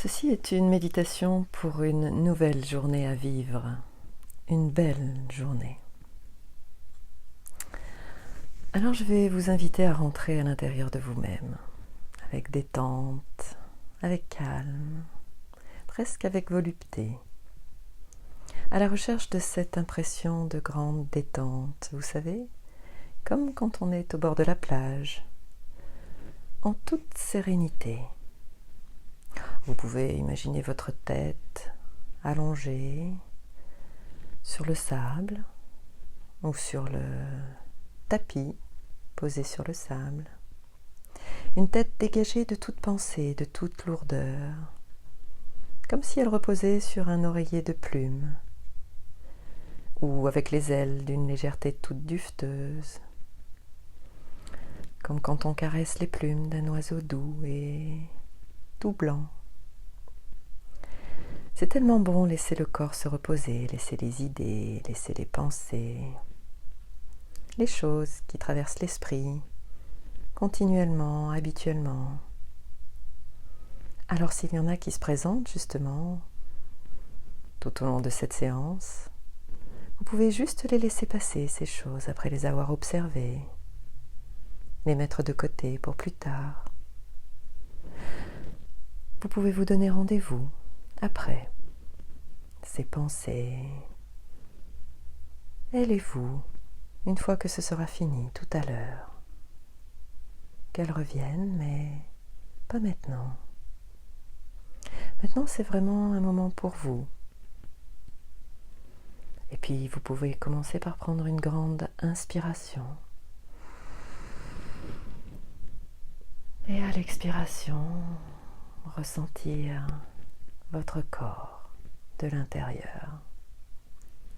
Ceci est une méditation pour une nouvelle journée à vivre, une belle journée. Alors je vais vous inviter à rentrer à l'intérieur de vous-même, avec détente, avec calme, presque avec volupté, à la recherche de cette impression de grande détente, vous savez, comme quand on est au bord de la plage, en toute sérénité. Vous pouvez imaginer votre tête allongée sur le sable ou sur le tapis posé sur le sable. Une tête dégagée de toute pensée, de toute lourdeur, comme si elle reposait sur un oreiller de plumes ou avec les ailes d'une légèreté toute duveteuse, comme quand on caresse les plumes d'un oiseau doux et tout blanc. C'est tellement bon laisser le corps se reposer, laisser les idées, laisser les pensées, les choses qui traversent l'esprit, continuellement, habituellement. Alors s'il y en a qui se présentent justement tout au long de cette séance, vous pouvez juste les laisser passer, ces choses, après les avoir observées, les mettre de côté pour plus tard. Vous pouvez vous donner rendez-vous après ces pensées. Elles et vous, une fois que ce sera fini, tout à l'heure. Qu'elles reviennent, mais pas maintenant. Maintenant, c'est vraiment un moment pour vous. Et puis, vous pouvez commencer par prendre une grande inspiration. Et à l'expiration, ressentir votre corps de l'intérieur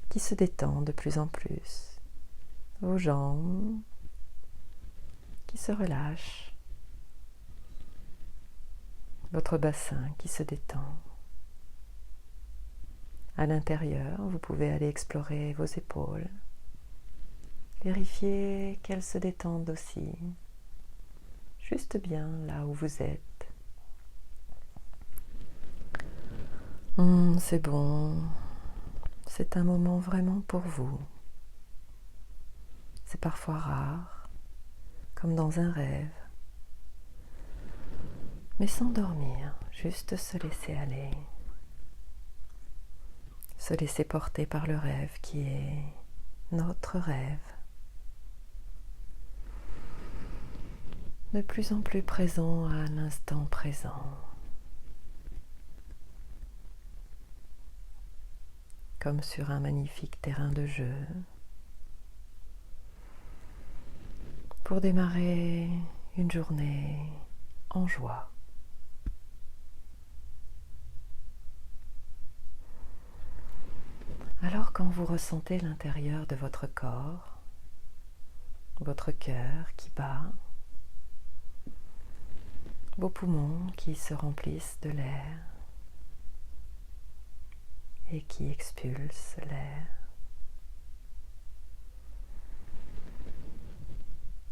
qui se détend de plus en plus. Vos jambes qui se relâchent. Votre bassin qui se détend. À l'intérieur, vous pouvez aller explorer vos épaules. Vérifiez qu'elles se détendent aussi, juste bien là où vous êtes. C'est bon, c'est un moment vraiment pour vous. C'est parfois rare, comme dans un rêve. Mais sans dormir, juste se laisser aller. Se laisser porter par le rêve qui est notre rêve. De plus en plus présent à l'instant présent. Comme sur un magnifique terrain de jeu. Pour démarrer une journée en joie. Alors quand vous ressentez l'intérieur de votre corps, votre cœur qui bat, vos poumons qui se remplissent de l'air et qui expulsent l'air.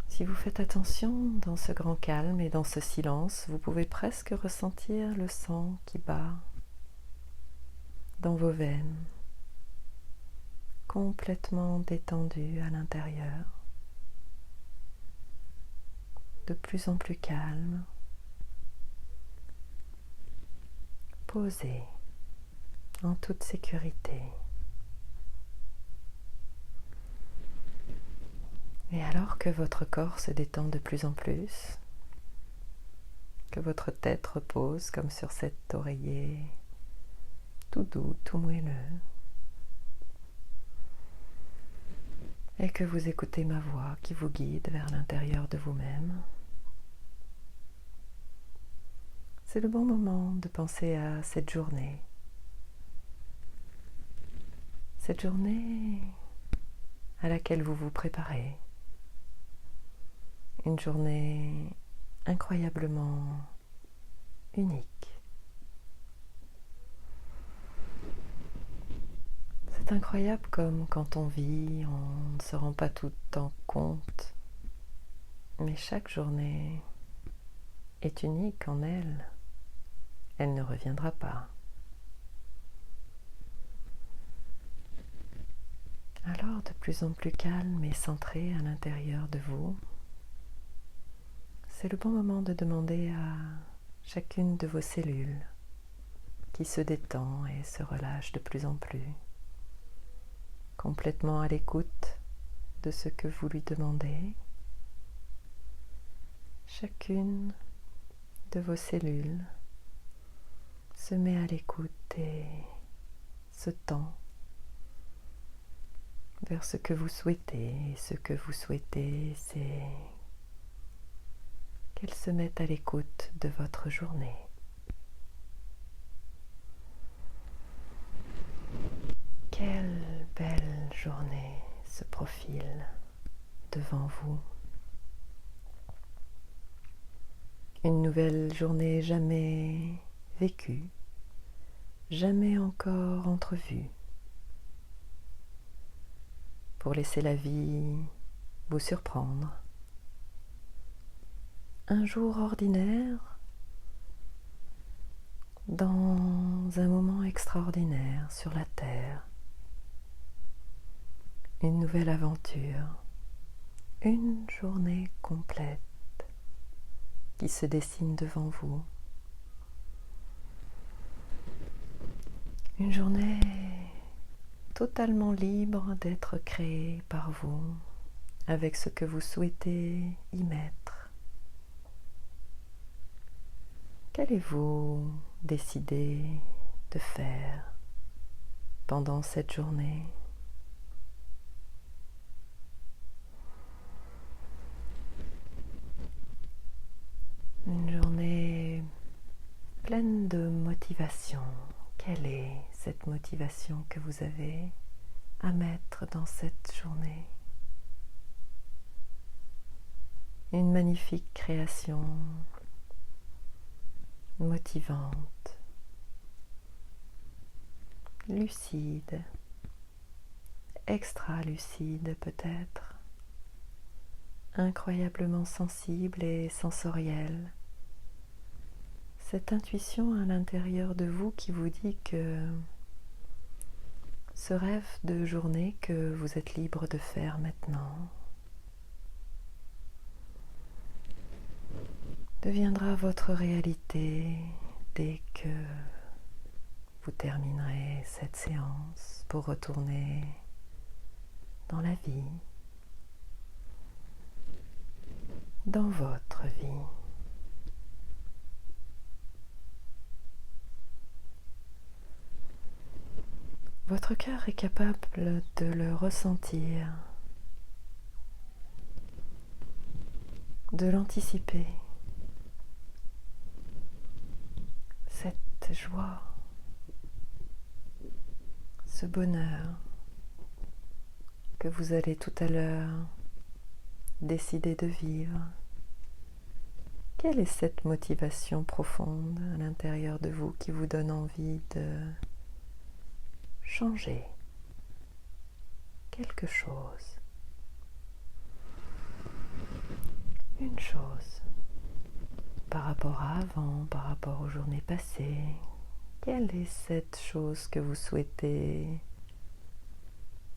Si vous faites attention dans ce grand calme et dans ce silence, vous pouvez presque ressentir le sang qui bat dans vos veines, complètement détendu à l'intérieur, de plus en plus calme, posé, en toute sécurité. Et alors que votre corps se détend de plus en plus, que votre tête repose comme sur cet oreiller tout doux, tout moelleux, et que vous écoutez ma voix qui vous guide vers l'intérieur de vous-même, c'est le bon moment de penser à cette journée. Cette journée à laquelle vous vous préparez. Une journée incroyablement unique. C'est incroyable comme quand on vit, on ne se rend pas tout en compte. Mais chaque journée est unique en elle. elle ne reviendra pas. Alors, de plus en plus calme et centré à l'intérieur de vous, c'est le bon moment de demander à chacune de vos cellules qui se détend et se relâche de plus en plus, complètement à l'écoute de ce que vous lui demandez. Chacune de vos cellules se met à l'écoute et se tend vers ce que vous souhaitez. Et ce que vous souhaitez, c'est qu'elle se mette à l'écoute de votre journée. Quelle belle journée se profile devant vous. Une nouvelle journée jamais vécue, jamais encore entrevue. Pour laisser la vie vous surprendre. Un jour ordinaire dans un moment extraordinaire sur la terre. Une nouvelle aventure, une journée complète qui se dessine devant vous. Une journée totalement libre d'être créée par vous, avec ce que vous souhaitez y mettre. Qu'allez-vous décider de faire pendant cette journée ? Une journée pleine de motivation. Quelle est cette motivation que vous avez à mettre dans cette journée? Une magnifique création motivante, lucide, extra-lucide peut-être, incroyablement sensible et sensorielle. Cette intuition à l'intérieur de vous qui vous dit que ce rêve de journée que vous êtes libre de faire maintenant deviendra votre réalité dès que vous terminerez cette séance pour retourner dans la vie, dans votre vie. Votre cœur est capable de le ressentir, de l'anticiper. Cette joie, ce bonheur que vous allez tout à l'heure décider de vivre. Quelle est cette motivation profonde à l'intérieur de vous qui vous donne envie de changer quelque chose? Une chose par rapport à avant, par rapport aux journées passées. Quelle est cette chose que vous souhaitez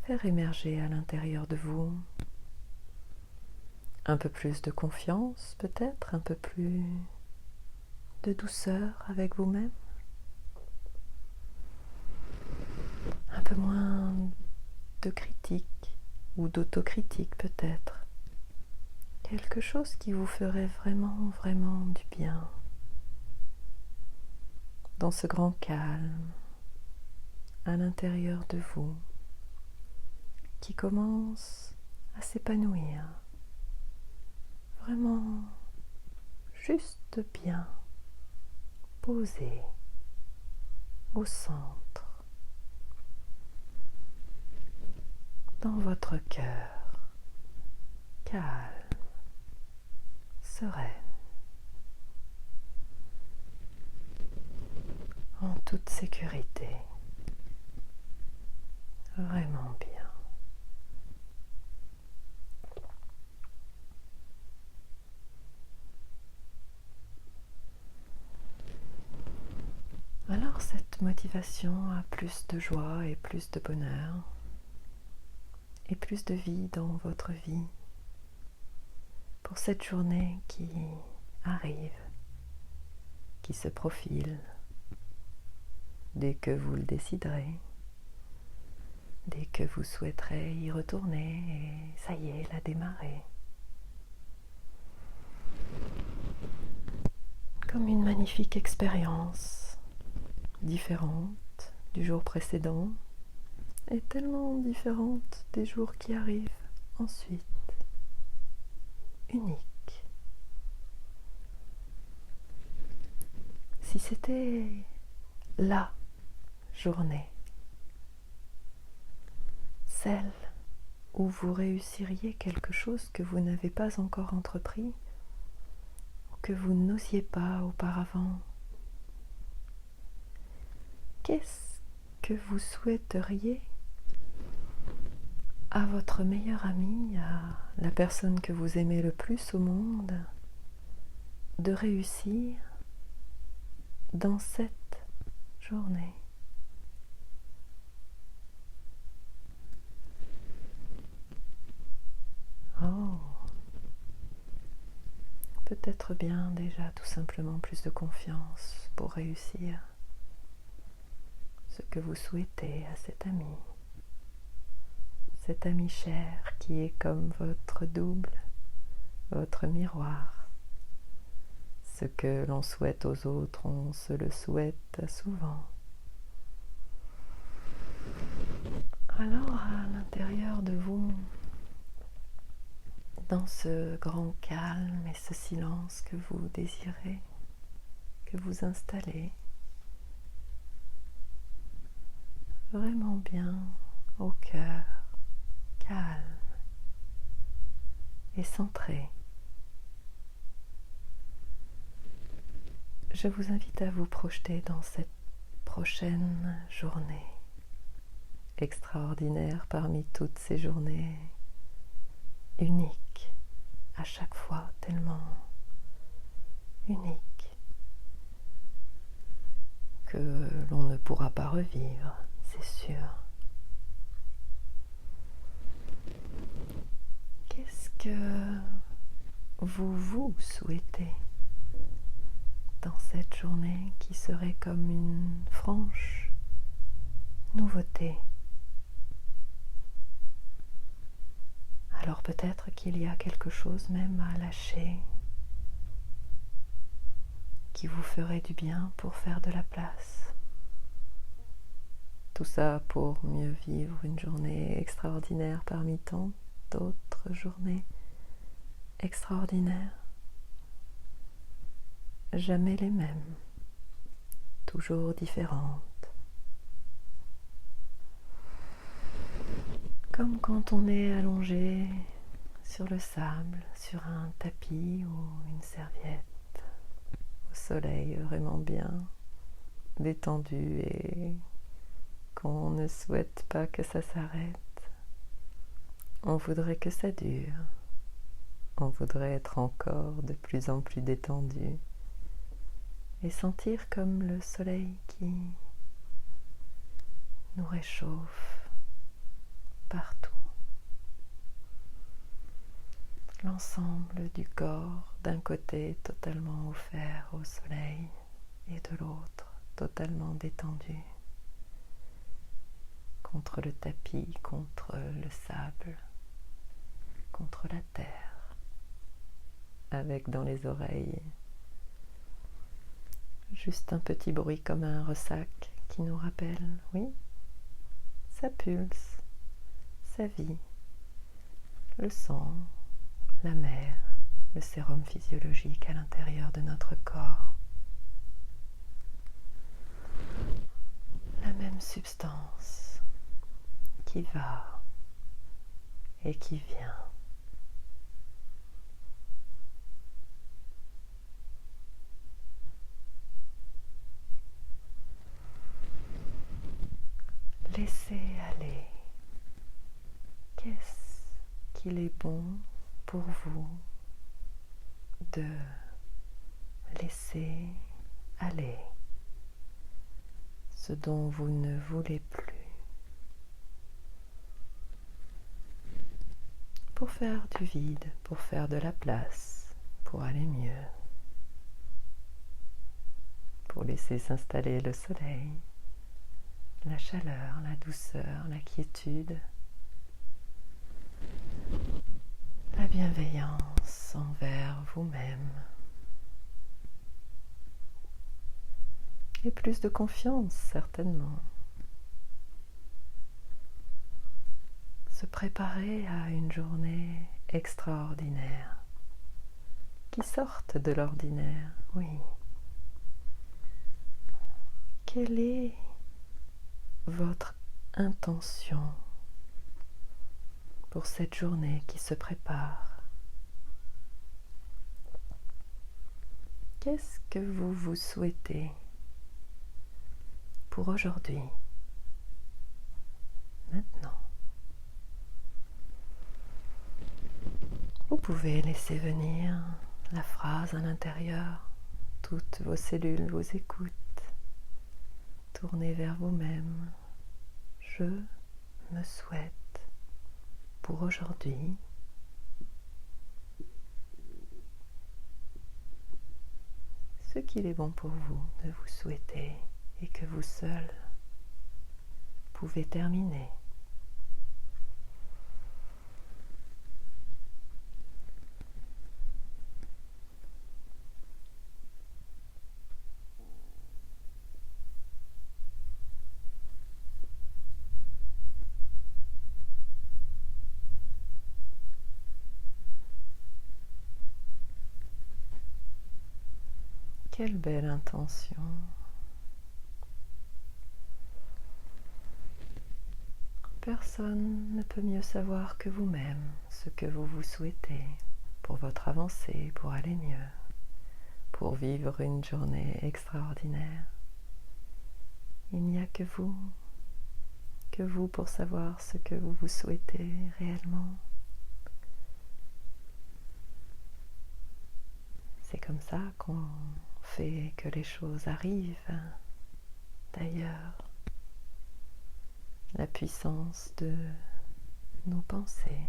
faire émerger à l'intérieur de vous? Un peu plus de confiance peut-être, un peu plus de douceur avec vous-même, un peu moins de critique ou d'autocritique peut-être. Quelque chose qui vous ferait vraiment, vraiment du bien. Dans ce grand calme à l'intérieur de vous qui commence à s'épanouir. Vraiment juste bien posé au centre, dans votre cœur, calme, sereine, en toute sécurité, vraiment bien. cette motivation à plus de joie et plus de bonheur et plus de vie dans votre vie pour cette journée qui arrive, qui se profile dès que vous le déciderez, dès que vous souhaiterez y retourner et ça y est, la démarrer. Comme une magnifique expérience, différente du jour précédent et tellement différente des jours qui arrivent ensuite. Unique. Si c'était la journée, celle où vous réussiriez quelque chose que vous n'avez pas encore entrepris, que vous n'osiez pas auparavant, qu'est-ce que vous souhaiteriez à votre meilleur ami, à la personne que vous aimez le plus au monde, de réussir dans cette journée? Oh, peut-être bien déjà tout simplement plus de confiance pour réussir ce que vous souhaitez à cet ami cher qui est comme votre double, votre miroir. Ce que l'on souhaite aux autres, on se le souhaite souvent. Alors à l'intérieur de vous, dans ce grand calme et ce silence que vous désirez, que vous installez vraiment bien au cœur, calme et centré, je vous invite à vous projeter dans cette prochaine journée extraordinaire parmi toutes ces journées uniques, à chaque fois tellement uniques que l'on ne pourra pas revivre, c'est sûr. Qu'est-ce que vous souhaitez dans cette journée qui serait comme une franche nouveauté? Alors peut-être qu'il y a quelque chose même à lâcher qui vous ferait du bien pour faire de la place. Tout ça pour mieux vivre une journée extraordinaire parmi tant d'autres journées extraordinaires. Jamais les mêmes, toujours différentes. Comme quand on est allongé sur le sable, sur un tapis ou une serviette, au soleil vraiment bien détendu et qu'on ne souhaite pas que ça s'arrête. On voudrait que ça dure. On voudrait être encore de plus en plus détendu et sentir comme le soleil qui nous réchauffe partout. L'ensemble du corps d'un côté totalement offert au soleil et de l'autre totalement détendu contre le tapis, contre le sable, contre la terre, avec dans les oreilles juste un petit bruit comme un ressac qui nous rappelle, oui, ça pulse, sa vie, le sang, la mer, le sérum physiologique à l'intérieur de notre corps. La même substance qui va et qui vient. Laissez aller. Qu'est-ce qu'il est bon pour vous de laisser aller ce dont vous ne voulez plus, pour faire du vide, pour faire de la place, pour aller mieux, pour laisser s'installer le soleil, la chaleur, la douceur, la quiétude, la bienveillance envers vous-même et plus de confiance certainement. Se préparer à une journée extraordinaire, qui sorte de l'ordinaire, oui. Quelle est votre intention pour cette journée qui se prépare? Qu'est-ce que vous vous souhaitez pour aujourd'hui, maintenant? Vous pouvez laisser venir la phrase à l'intérieur, toutes vos cellules vous écoutent. Tournez vers vous-même. Je me souhaite pour aujourd'hui ce qu'il est bon pour vous de vous souhaiter et que vous seul pouvez terminer. Quelle belle intention! Personne ne peut mieux savoir que vous-même ce que vous vous souhaitez pour votre avancée, pour aller mieux, pour vivre une journée extraordinaire. Il n'y a que vous pour savoir ce que vous vous souhaitez réellement. C'est comme ça qu'on fait que les choses arrivent. D'ailleurs, la puissance de nos pensées,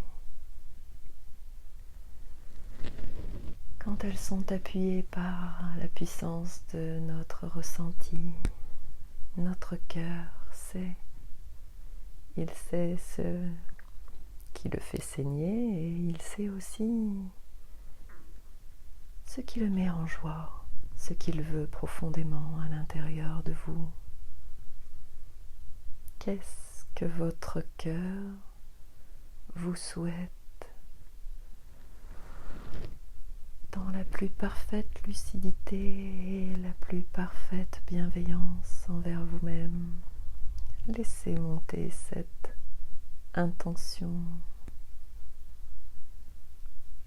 quand elles sont appuyées par la puissance de notre ressenti, notre cœur il sait ce qui le fait saigner et il sait aussi ce qui le met en joie, ce qu'il veut profondément à l'intérieur de vous. Qu'est-ce que votre cœur vous souhaite dans la plus parfaite lucidité et la plus parfaite bienveillance envers vous-même? Laissez monter cette intention.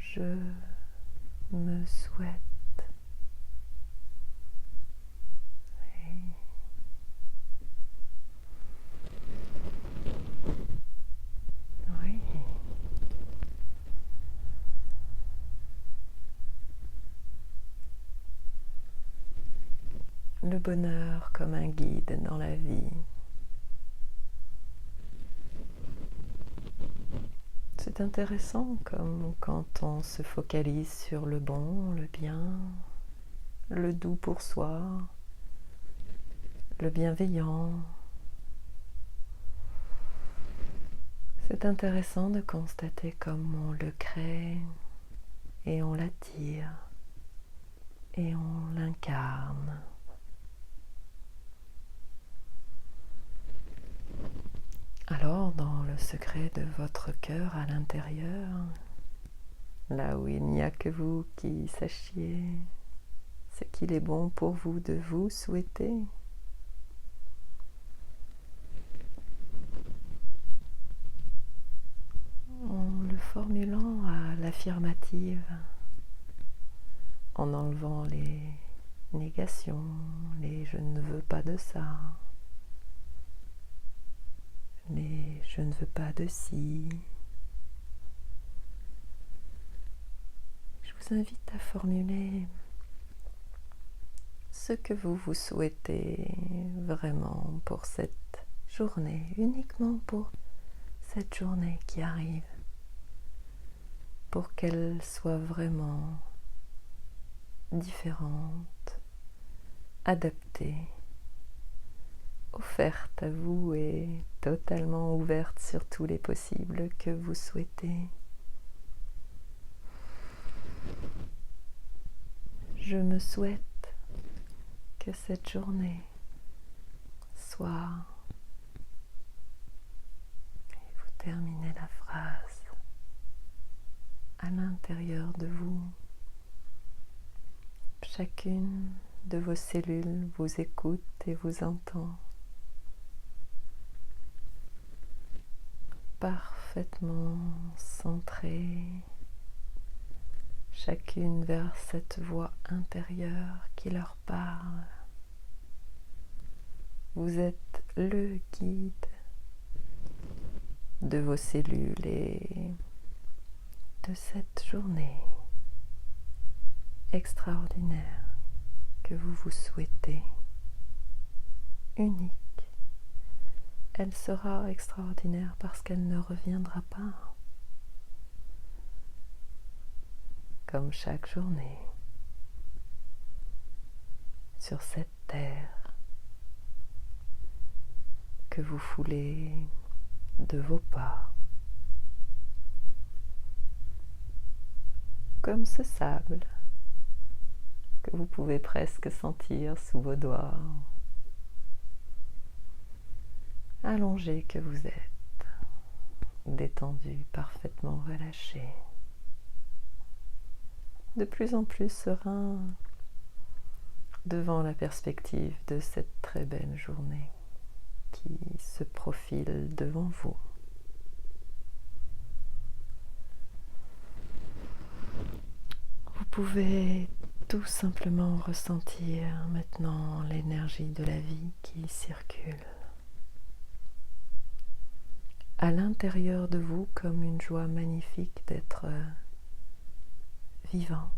Je me souhaite. Oui. Le bonheur comme un guide dans la vie. C'est intéressant comme quand on se focalise sur le bon, le bien, le doux pour soi, le bienveillant. C'est intéressant de constater comme on le crée et on l'attire et on l'incarne. Alors, dans le secret de votre cœur à l'intérieur, là où il n'y a que vous qui sachiez ce qu'il est bon pour vous de vous souhaiter, en le formulant à l'affirmative, en enlevant les négations, les je ne veux pas de ça, les je ne veux pas de ci. Je vous invite à formuler ce que vous vous souhaitez vraiment pour cette journée, uniquement pour cette journée qui arrive, pour qu'elle soit vraiment différente, adaptée, offerte à vous et totalement ouverte sur tous les possibles que vous souhaitez. Je me souhaite que cette journée soit, et vous terminez la phrase, à l'intérieur de vous. Chacune de vos cellules vous écoute et vous entend parfaitement centrée, chacune vers cette voix intérieure qui leur parle. Vous êtes le guide de vos cellules et de cette journée extraordinaire que vous vous souhaitez, unique. Elle sera extraordinaire parce qu'elle ne reviendra pas, comme chaque journée, sur cette terre que vous foulez de vos pas, comme ce sable que vous pouvez presque sentir sous vos doigts, allongé que vous êtes, détendu, parfaitement relâché, de plus en plus serein devant la perspective de cette très belle journée qui se profile devant vous. Vous pouvez tout simplement ressentir maintenant l'énergie de la vie qui circule à l'intérieur de vous comme une joie magnifique d'être vivant.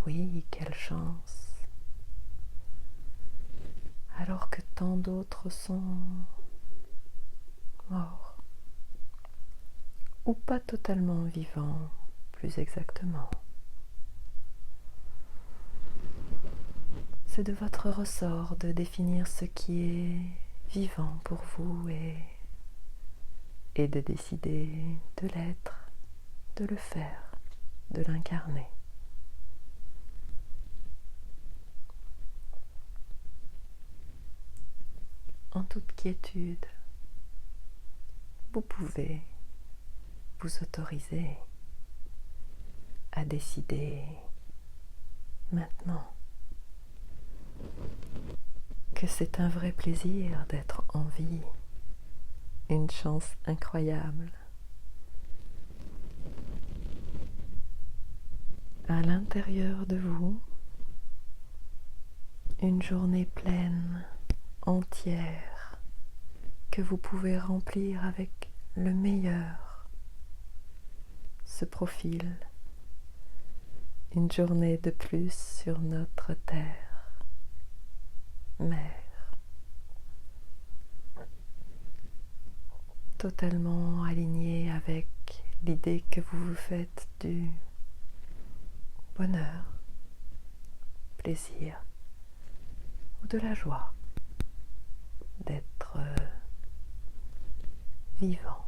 Oui, quelle chance! Alors que tant d'autres sont morts ou pas totalement vivants, plus exactement. C'est de votre ressort de définir ce qui est vivant pour vous et de décider de l'être, de le faire, de l'incarner. En toute quiétude, vous pouvez vous autoriser à décider maintenant que c'est un vrai plaisir d'être en vie, une chance incroyable. À l'intérieur de vous, une journée pleine, entière, que vous pouvez remplir avec le meilleur, se profile. Une journée de plus sur notre terre, mère, totalement alignée avec l'idée que vous vous faites du bonheur, plaisir ou de la joie d'être vivant.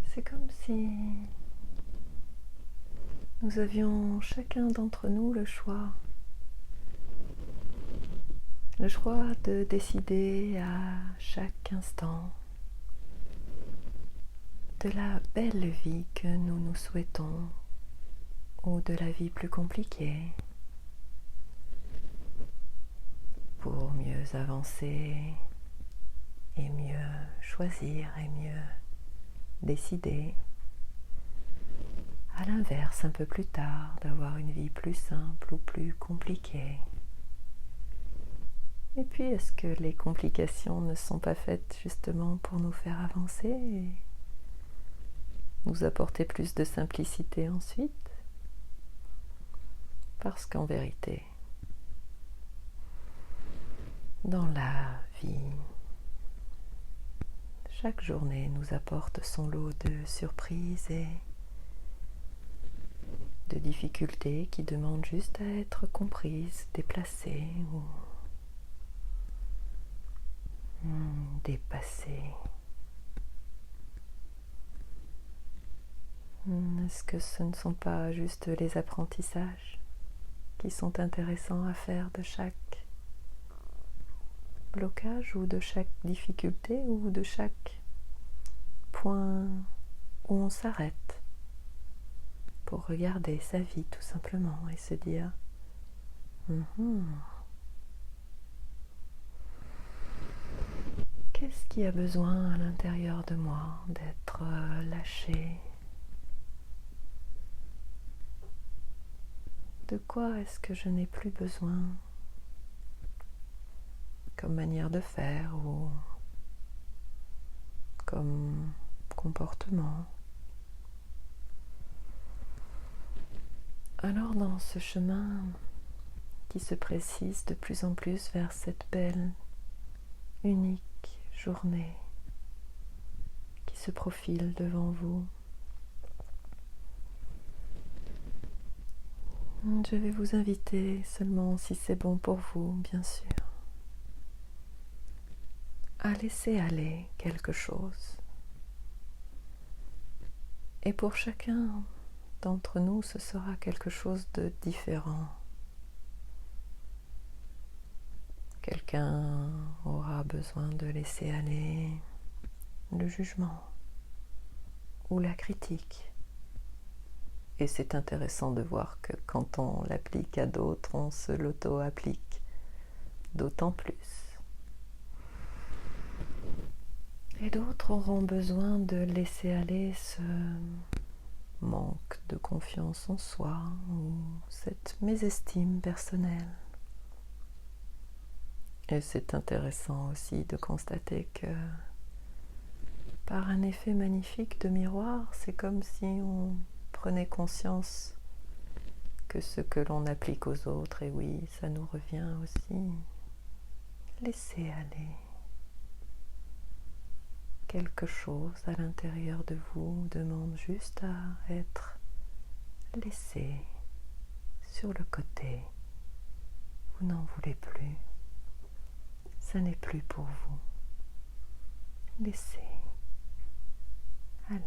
C'est comme si nous avions chacun d'entre nous le choix de décider à chaque instant de la belle vie que nous nous souhaitons ou de la vie plus compliquée pour mieux avancer et mieux choisir et mieux décider. À l'inverse, un peu plus tard, d'avoir une vie plus simple ou plus compliquée. Et puis, est-ce que les complications ne sont pas faites justement pour nous faire avancer et nous apporter plus de simplicité ensuite? Parce qu'en vérité, dans la vie, chaque journée nous apporte son lot de surprises et de difficultés qui demandent juste à être comprises, déplacées ou dépassées. Est-ce que ce ne sont pas juste les apprentissages qui sont intéressants à faire de chaque blocage ou de chaque difficulté ou de chaque point où on s'arrête pour regarder sa vie tout simplement et se dire qu'est-ce qui a besoin à l'intérieur de moi d'être lâché? De quoi est-ce que je n'ai plus besoin comme manière de faire ou comme comportement? Alors dans ce chemin qui se précise de plus en plus vers cette belle, unique journée qui se profile devant vous, je vais vous inviter, seulement si c'est bon pour vous, bien sûr, à laisser aller quelque chose. Et pour chacun d'entre nous, ce sera quelque chose de différent. Quelqu'un aura besoin de laisser aller le jugement ou la critique. Et c'est intéressant de voir que quand on l'applique à d'autres, on se l'auto-applique d'autant plus. Et d'autres auront besoin de laisser aller ce manque de confiance en soi ou cette mésestime personnelle. Et c'est intéressant aussi de constater que par un effet magnifique de miroir, c'est comme si on prenait conscience que ce que l'on applique aux autres, et oui, ça nous revient aussi. Laissez aller. Quelque chose à l'intérieur de vous demande juste à être laissé sur le côté. Vous n'en voulez plus. Ça n'est plus pour vous. Laissez aller.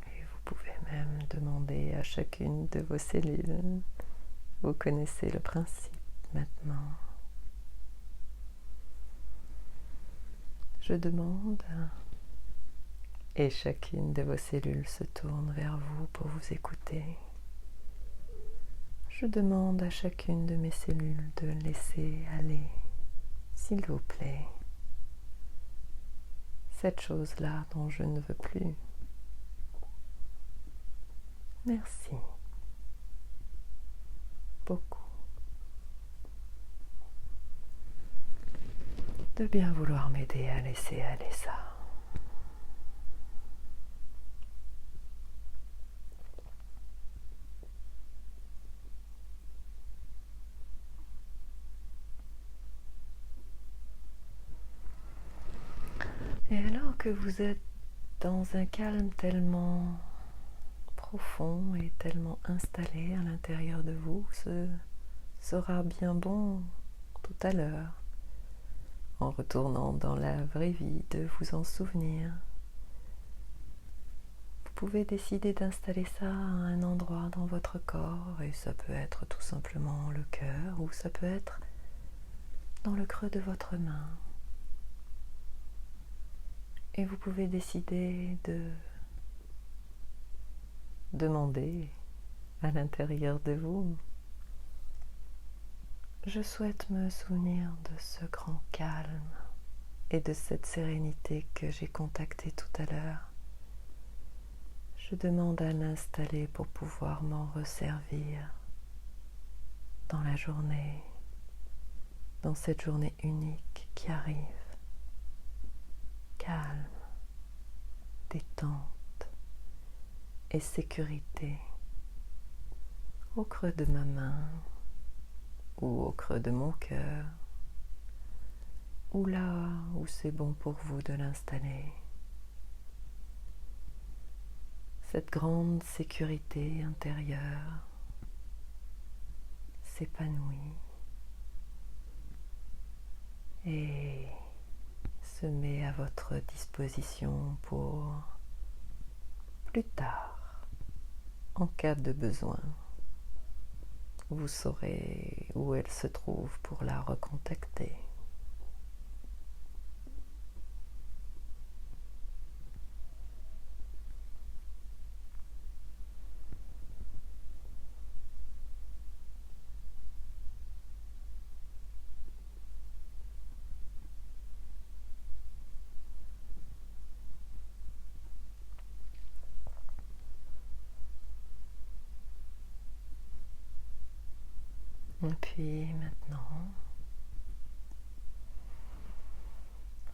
Et vous pouvez même demander à chacune de vos cellules. Vous connaissez le principe maintenant. Je demande et chacune de vos cellules se tourne vers vous pour vous écouter. Je demande à chacune de mes cellules de laisser aller, s'il vous plaît, cette chose-là dont je ne veux plus. Merci. Beaucoup. De bien vouloir m'aider à laisser aller ça. Et alors que vous êtes dans un calme tellement profond et tellement installé à l'intérieur de vous, ce sera bien bon tout à l'heure, en retournant dans la vraie vie, de vous en souvenir. Vous pouvez décider d'installer ça à un endroit dans votre corps, et ça peut être tout simplement le cœur, ou ça peut être dans le creux de votre main. Et vous pouvez décider demander à l'intérieur de vous. Je souhaite me souvenir de ce grand calme et de cette sérénité que j'ai contactée tout à l'heure. Je demande à l'installer pour pouvoir m'en resservir dans la journée, dans cette journée unique qui arrive. Calme, détente et sécurité au creux de ma main ou au creux de mon cœur ou là où c'est bon pour vous de l'installer. Cette grande sécurité intérieure s'épanouit et se met à votre disposition pour plus tard, en cas de besoin. Vous saurez où elle se trouve pour la recontacter. Et puis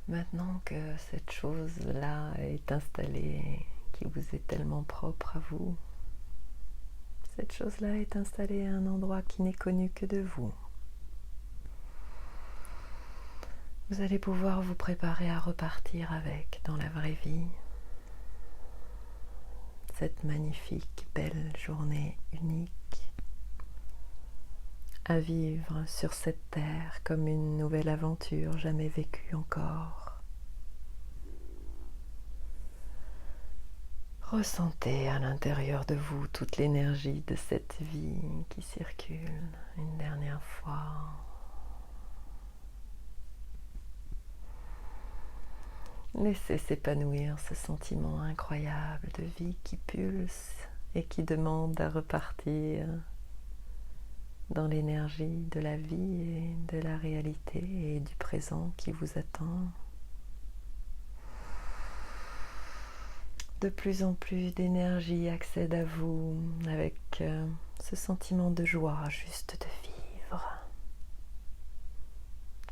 maintenant que cette chose-là est installée, qui vous est tellement propre à vous, cette chose-là est installée à un endroit qui n'est connu que de vous. Vous allez pouvoir vous préparer à repartir avec dans la vraie vie. Cette magnifique, belle journée unique à vivre sur cette terre comme une nouvelle aventure jamais vécue encore. Ressentez à l'intérieur de vous toute l'énergie de cette vie qui circule une dernière fois. Laissez s'épanouir ce sentiment incroyable de vie qui pulse et qui demande à repartir dans l'énergie de la vie et de la réalité et du présent qui vous attend. De plus en plus d'énergie accède à vous avec ce sentiment de joie juste de vivre,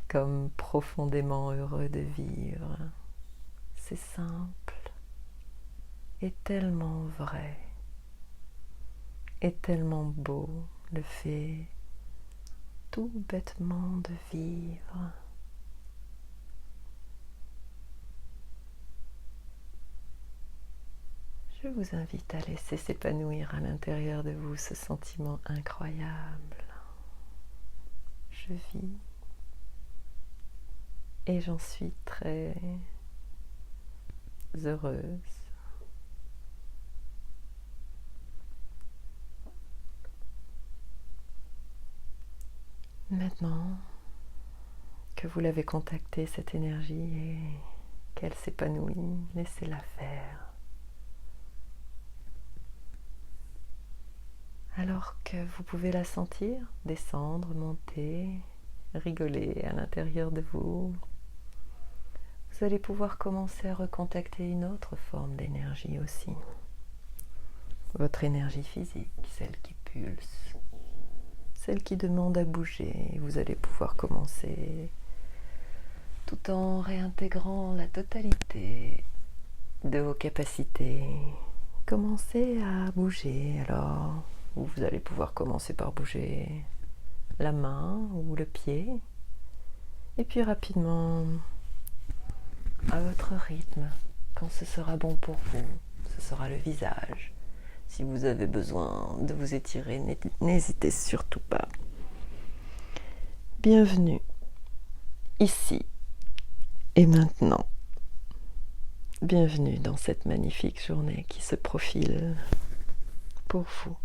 comme profondément heureux de vivre. C'est simple et tellement vrai et tellement beau le fait tout bêtement de vivre. Je vous invite à laisser s'épanouir à l'intérieur de vous ce sentiment incroyable. Je vis et j'en suis très heureuse. Maintenant que vous l'avez contactée, cette énergie, et qu'elle s'épanouit, laissez-la faire. Alors que vous pouvez la sentir descendre, monter, rigoler à l'intérieur de vous, vous allez pouvoir commencer à recontacter une autre forme d'énergie aussi. Votre énergie physique, celle qui pulse, celle qui demande à bouger. Vous allez pouvoir commencer tout en réintégrant la totalité de vos capacités. Commencez à bouger. Alors, vous allez pouvoir commencer par bouger la main ou le pied. Et puis rapidement, à votre rythme, quand ce sera bon pour vous, ce sera le visage. Si vous avez besoin de vous étirer, n'hésitez surtout pas. Bienvenue ici et maintenant. Bienvenue dans cette magnifique journée qui se profile pour vous.